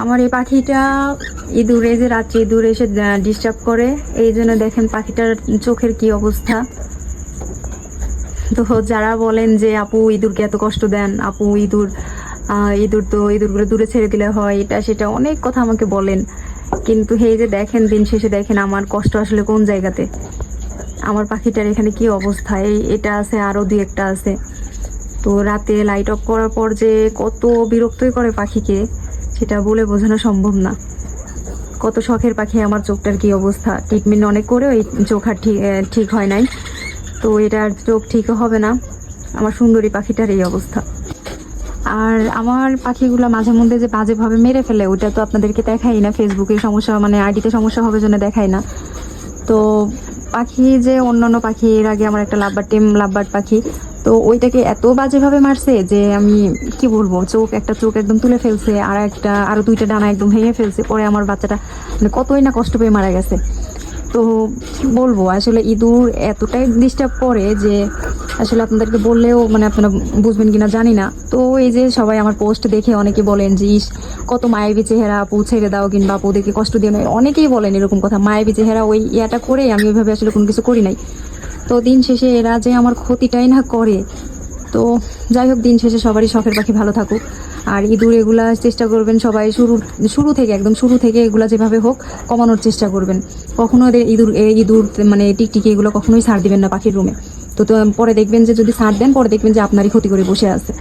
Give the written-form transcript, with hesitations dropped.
আমার এই পাখিটা ইঁদুরে যে রাত্রে ইঁদুর এসে ডিস্টার্ব করে, এই জন্য দেখেন পাখিটার চোখের কি অবস্থা। তো যারা বলেন যে আপু ইঁদুরকে এত কষ্ট দেন, আপু ইঁদুরগুলো দূরে ছেড়ে দিলে হয়, এটা সেটা অনেক কথা আমাকে বলেন, কিন্তু এই যে দেখেন দিন শেষে দেখেন আমার কষ্ট আসলে কোন জায়গাতে। আমার পাখিটার এখানে কি অবস্থা, এটা আছে আরো দুই একটা আছে। তো রাতে লাইট অফ করার পর যে কত বিরক্তই করে পাখিকে, সেটা বলে বোঝানো সম্ভব না। কত শখের পাখি আমার, চোখটার কি অবস্থা। ট্রিটমেন্ট অনেক করেও এই চোখ আর ঠিক হয় নাই, তো এটার চোখ ঠিকও হবে না। আমার সুন্দরী পাখিটার এই অবস্থা। আর আমার পাখিগুলো মাঝে মধ্যে যে বাজেভাবে মেরে ফেলে, ওটা তো আপনাদেরকে দেখাই না, ফেসবুকে সমস্যা মানে আইডিতে সমস্যা হবে জন্য দেখাই না। তো পাখি যে অন্যান্য পাখি, এর আগে আমার একটা লাভবার্ড পাখি, তো ওইটাকে এত বাজেভাবে মারছে যে আমি কি বলবো, একটা চোখ একদম তুলে ফেলছে, আরো দুইটা ডানা একদম ভেঙে ফেলছে। পরে আমার বাচ্চাটা মানে কতই না কষ্ট পেয়ে মারা গেছে। তো কি বলবো, আসলে ইঁদুর এতটাই ডিস্টার্ব করে যে আসলে আপনাদেরকে বললেও মানে আপনারা বুঝবেন কিনা জানি না। তো এই যে সবাই আমার পোস্ট দেখে অনেকে বলেন যে ইস কত মায়াবী চেহারা, আপু ছেড়ে দাও, কিংবা আপু ওদেরকে কষ্ট দিও না, অনেকেই বলেন এরকম কথা। মায়াবী চেহারা ওই ইয়াটা করে আমি ওইভাবে আসলে কোনো কিছু করি নাই। তো দিন শেষে এরা যে আমার ক্ষতিটাই না করে। তো যাই হোক, দিন শেষে সবারই শখের পাখি ভালো থাকুক। আর ইঁদুর এগুলা চেষ্টা করবেন সবাই একদম শুরু থেকে এগুলা যেভাবে হোক কমানোর চেষ্টা করবেন। কখনো এদের ইঁদুর মানে টিকটিকি এগুলো কখনোই ছাড় দিবেন না পাখির রুমে। তো পরে দেখবেন যে যদি ছাড় দেন, পরে দেখবেন যে আপনারই ক্ষতি করে বসে আছে।